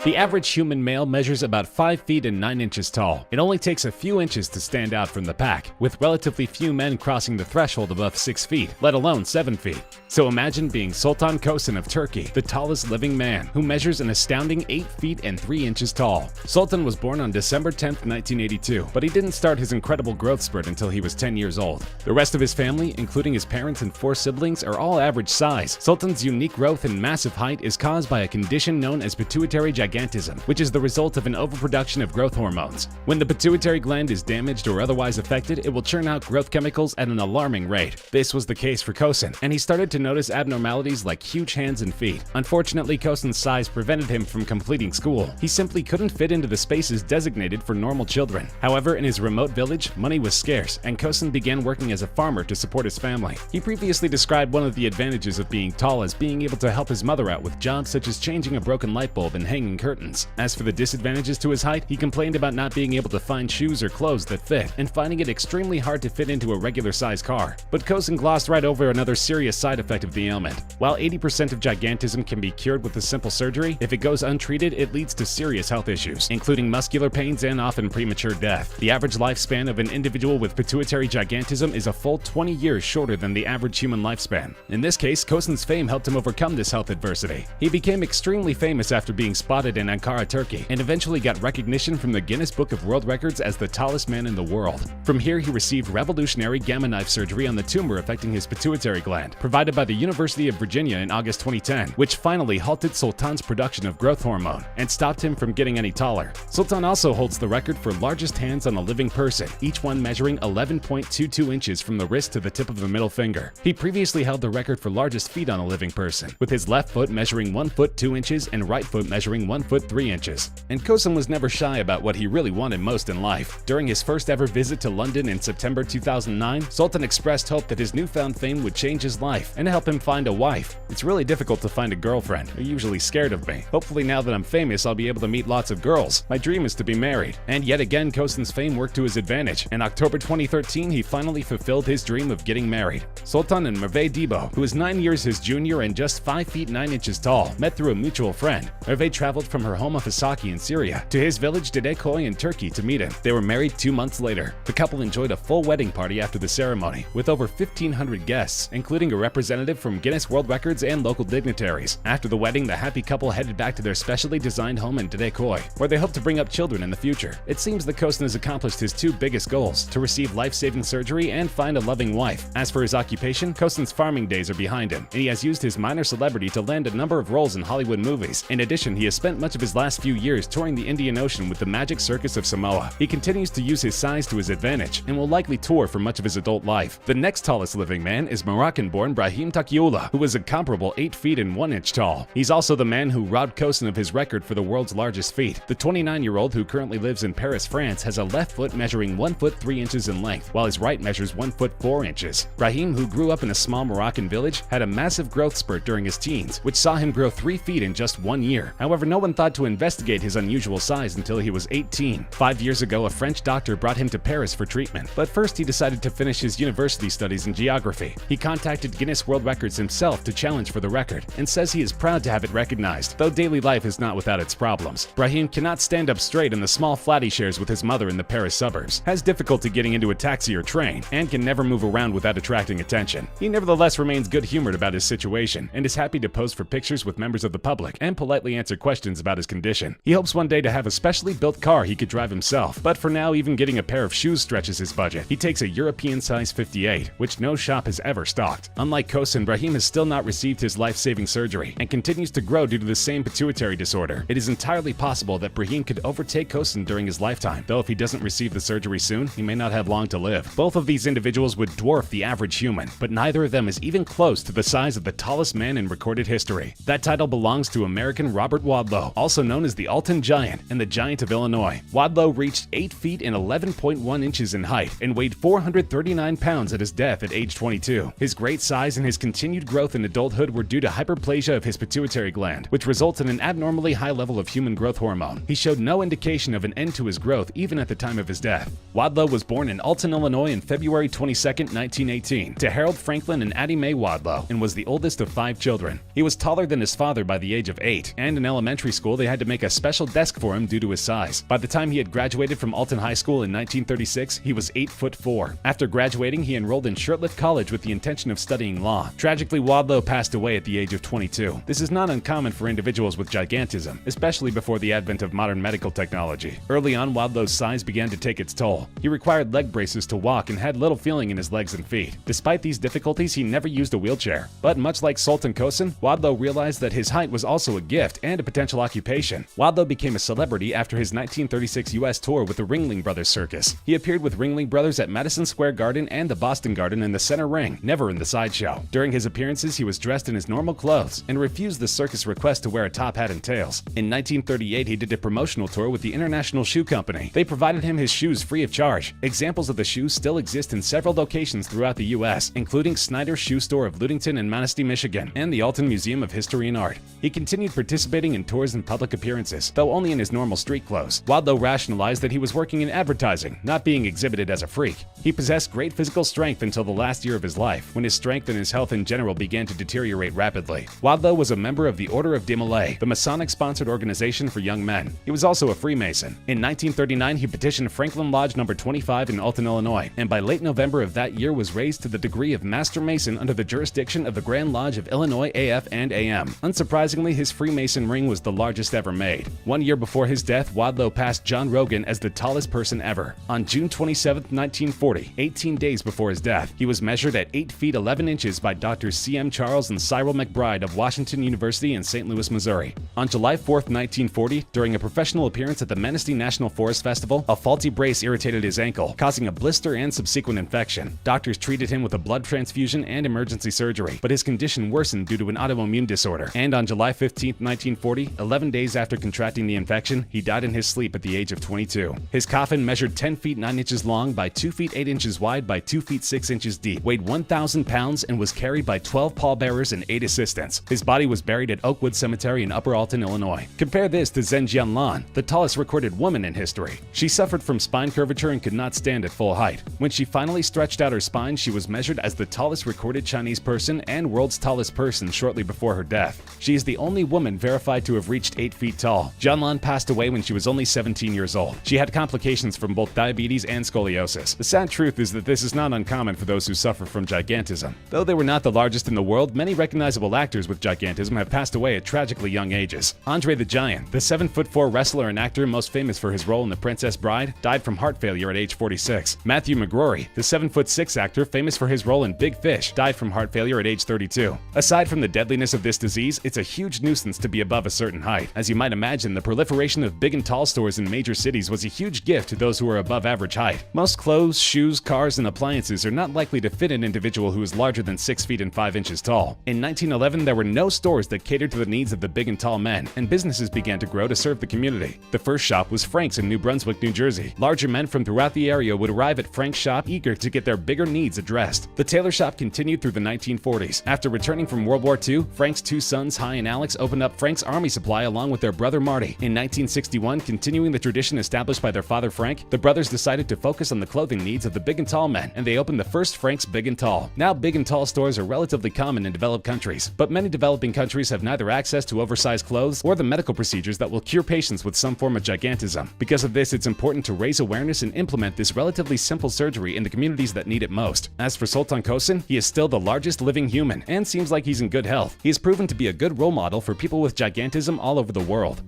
The average human male measures about 5 feet and 9 inches tall. It only takes a few inches to stand out from the pack, with relatively few men crossing the threshold above 6 feet, let alone 7 feet. So imagine being Sultan Kösen of Turkey, the tallest living man, who measures an astounding 8 feet and 3 inches tall. Sultan was born on December 10, 1982, but he didn't start his incredible growth spurt until he was 10 years old. The rest of his family, including his parents and 4 siblings, are all average size. Sultan's unique growth and massive height is caused by a condition known as pituitary gigantism, which is the result of an overproduction of growth hormones. When the pituitary gland is damaged or otherwise affected, it will churn out growth chemicals at an alarming rate. This was the case for Kösen, and he started to notice abnormalities like huge hands and feet. Unfortunately, Kösen's size prevented him from completing school. He simply couldn't fit into the spaces designated for normal children. However, in his remote village, money was scarce, and Kösen began working as a farmer to support his family. He previously described one of the advantages of being tall as being able to help his mother out with jobs such as changing a broken light bulb and hanging curtains. As for the disadvantages to his height, he complained about not being able to find shoes or clothes that fit, and finding it extremely hard to fit into a regular-sized car. But Kösen glossed right over another serious side effect of the ailment. While 80% of gigantism can be cured with a simple surgery, if it goes untreated, it leads to serious health issues, including muscular pains and often premature death. The average lifespan of an individual with pituitary gigantism is a full 20 years shorter than the average human lifespan. In this case, Kösen's fame helped him overcome this health adversity. He became extremely famous after being spotted in Ankara, Turkey, and eventually got recognition from the Guinness Book of World Records as the tallest man in the world. From here, he received revolutionary gamma knife surgery on the tumor affecting his pituitary gland, provided by the University of Virginia in August 2010, which finally halted Sultan's production of growth hormone and stopped him from getting any taller. Sultan also holds the record for largest hands on a living person, each one measuring 11.22 inches from the wrist to the tip of the middle finger. He previously held the record for largest feet on a living person, with his left foot measuring 1 foot 2 inches and right foot measuring 1 foot 3 inches. And Kösen was never shy about what he really wanted most in life. During his first ever visit to London in September 2009, Sultan expressed hope that his newfound fame would change his life and help him find a wife. It's really difficult to find a girlfriend. They're usually scared of me. Hopefully now that I'm famous, I'll be able to meet lots of girls. My dream is to be married. And yet again, Kösen's fame worked to his advantage. In October 2013, he finally fulfilled his dream of getting married. Sultan and Merve Debo, who is 9 years his junior and just 5 feet 9 inches tall, met through a mutual friend. Merve traveled from her home of Hasaki in Syria to his village Dedekoy in Turkey to meet him. They were married 2 months later. The couple enjoyed a full wedding party after the ceremony, with over 1,500 guests, including a representative from Guinness World Records and local dignitaries. After the wedding, the happy couple headed back to their specially designed home in Dedekoy, where they hope to bring up children in the future. It seems that Kösen has accomplished his 2 biggest goals, to receive life-saving surgery and find a loving wife. As for his occupation, Kösen's farming days are behind him, and he has used his minor celebrity to land a number of roles in Hollywood movies. In addition, he has spent much of his last few years touring the Indian Ocean with the Magic Circus of Samoa. He continues to use his size to his advantage, and will likely tour for much of his adult life. The next tallest living man is Moroccan-born Brahim Takioula, who is a comparable 8 feet and 1 inch tall. He's also the man who robbed Kösen of his record for the world's largest feet. The 29-year-old, who currently lives in Paris, France, has a left foot measuring 1 foot 3 inches in length, while his right measures 1 foot 4 inches. Brahim, who grew up in a small Moroccan village, had a massive growth spurt during his teens, which saw him grow 3 feet in just 1 year. However, no one thought to investigate his unusual size until he was 18. 5 years ago, a French doctor brought him to Paris for treatment, but first he decided to finish his university studies in geography. He contacted Guinness World Records himself to challenge for the record, and says he is proud to have it recognized, though daily life is not without its problems. Brahim cannot stand up straight in the small flat he shares with his mother in the Paris suburbs, has difficulty getting into a taxi or train, and can never move around without attracting attention. He nevertheless remains good-humored about his situation, and is happy to pose for pictures with members of the public and politely answer questions about his condition. He hopes one day to have a specially built car he could drive himself, but for now, even getting a pair of shoes stretches his budget. He takes a European size 58, which no shop has ever stocked. Unlike Kösen, Brahim has still not received his life-saving surgery and continues to grow due to the same pituitary disorder. It is entirely possible that Brahim could overtake Kösen during his lifetime, though if he doesn't receive the surgery soon, he may not have long to live. Both of these individuals would dwarf the average human, but neither of them is even close to the size of the tallest man in recorded history. That title belongs to American Robert Wadlow, also known as the Alton Giant and the Giant of Illinois. Wadlow reached 8 feet and 11.1 inches in height and weighed 439 pounds at his death at age 22. His great size and his continued growth in adulthood were due to hyperplasia of his pituitary gland, which results in an abnormally high level of human growth hormone. He showed no indication of an end to his growth even at the time of his death. Wadlow was born in Alton, Illinois on February 22, 1918, to Harold Franklin and Addie Mae Wadlow, and was the oldest of 5 children. He was taller than his father by the age of 8, and in elementary school, they had to make a special desk for him due to his size. By the time he had graduated from Alton High School in 1936, he was 8'4". After graduating, he enrolled in Shirtlift College with the intention of studying law. Tragically, Wadlow passed away at the age of 22. This is not uncommon for individuals with gigantism, especially before the advent of modern medical technology. Early on, Wadlow's size began to take its toll. He required leg braces to walk and had little feeling in his legs and feet. Despite these difficulties, he never used a wheelchair. But much like Sultan Kosin, Wadlow realized that his height was also a gift and a potential occupation. Wadlow became a celebrity after his 1936 U.S. tour with the Ringling Brothers Circus. He appeared with Ringling Brothers at Madison Square Garden and the Boston Garden in the center ring, never in the sideshow. During his appearances, he was dressed in his normal clothes and refused the circus request to wear a top hat and tails. In 1938, he did a promotional tour with the International Shoe Company. They provided him his shoes free of charge. Examples of the shoes still exist in several locations throughout the U.S., including Snyder's Shoe Store of Ludington and Manistee, Michigan, and the Alton Museum of History and Art. He continued participating in tours and public appearances, though only in his normal street clothes. Wadlow rationalized that he was working in advertising, not being exhibited as a freak. He possessed great physical strength until the last year of his life, when his strength and his health in general began to deteriorate rapidly. Wadlow was a member of the Order of Demolay, the Masonic-sponsored organization for young men. He was also a Freemason. In 1939, he petitioned Franklin Lodge No. 25 in Alton, Illinois, and by late November of that year was raised to the degree of Master Mason under the jurisdiction of the Grand Lodge of Illinois AF and AM. Unsurprisingly, his Freemason ring was the largest ever made. 1 year before his death, Wadlow passed John Rogan as the tallest person ever. On June 27, 1940, 18 days before his death, he was measured at 8 feet 11 inches by Drs. C.M. Charles and Cyril McBride of Washington University in St. Louis, Missouri. On July 4, 1940, during a professional appearance at the Manistee National Forest Festival, a faulty brace irritated his ankle, causing a blister and subsequent infection. Doctors treated him with a blood transfusion and emergency surgery, but his condition worsened due to an autoimmune disorder. And on July 15, 1940, 11 days after contracting the infection, he died in his sleep at the age of 22. His coffin measured 10 feet 9 inches long by 2 feet 8 inches wide by 2 feet 6 inches deep, weighed 1,000 pounds, and was carried by 12 pallbearers and 8 assistants. His body was buried at Oakwood Cemetery in Upper Alton, Illinois. Compare this to Zhen Jianlan, the tallest recorded woman in history. She suffered from spine curvature and could not stand at full height. When she finally stretched out her spine, she was measured as the tallest recorded Chinese person and world's tallest person shortly before her death. She is the only woman verified to have reached 8 feet tall. Jianlan passed away when she was only 17 years old. She had complications from both diabetes and scoliosis. The sad truth is that this is not uncommon for those who suffer from gigantism. Though they were not the largest in the world, many recognizable actors with gigantism have passed away at tragically young ages. Andre the Giant, the 7'4" wrestler and actor most famous for his role in The Princess Bride, died from heart failure at age 46. Matthew McGrory, the 7'6" actor famous for his role in Big Fish, died from heart failure at age 32. Aside from the deadliness of this disease, it's a huge nuisance to be above a certain height. As you might imagine, the proliferation of big and tall stores in major cities was a huge gift to those who are above average height. Most clothes, shoes, cars, and appliances are not likely to fit an individual who is larger than 6 feet and 5 inches tall. In 1911, there were no stores that catered to the needs of the big and tall men, and businesses began to grow to serve the community. The first shop was Frank's in New Brunswick, New Jersey. Larger men from throughout the area would arrive at Frank's shop eager to get their bigger needs addressed. The tailor shop continued through the 1940s. After returning from World War II, Frank's two sons, Hy and Alex, opened up Frank's Army Supply along with their brother Marty. In 1961, continuing the tradition established by their father Frank, the brothers decided to focus on the clothing needs of the big and tall men, and they opened the first Frank's Big and Tall. Now, big and tall stores are relatively common in developed countries, but many developing countries have neither access to oversized clothes or the medical procedures that will cure patients with some form of gigantism. Because of this, it's important to raise awareness and implement this relatively simple surgery in the communities that need it most. As for Sultan Kosin, he is still the largest living human and seems like he's in good health. He has proven to be a good role model for people with gigantism all over the world.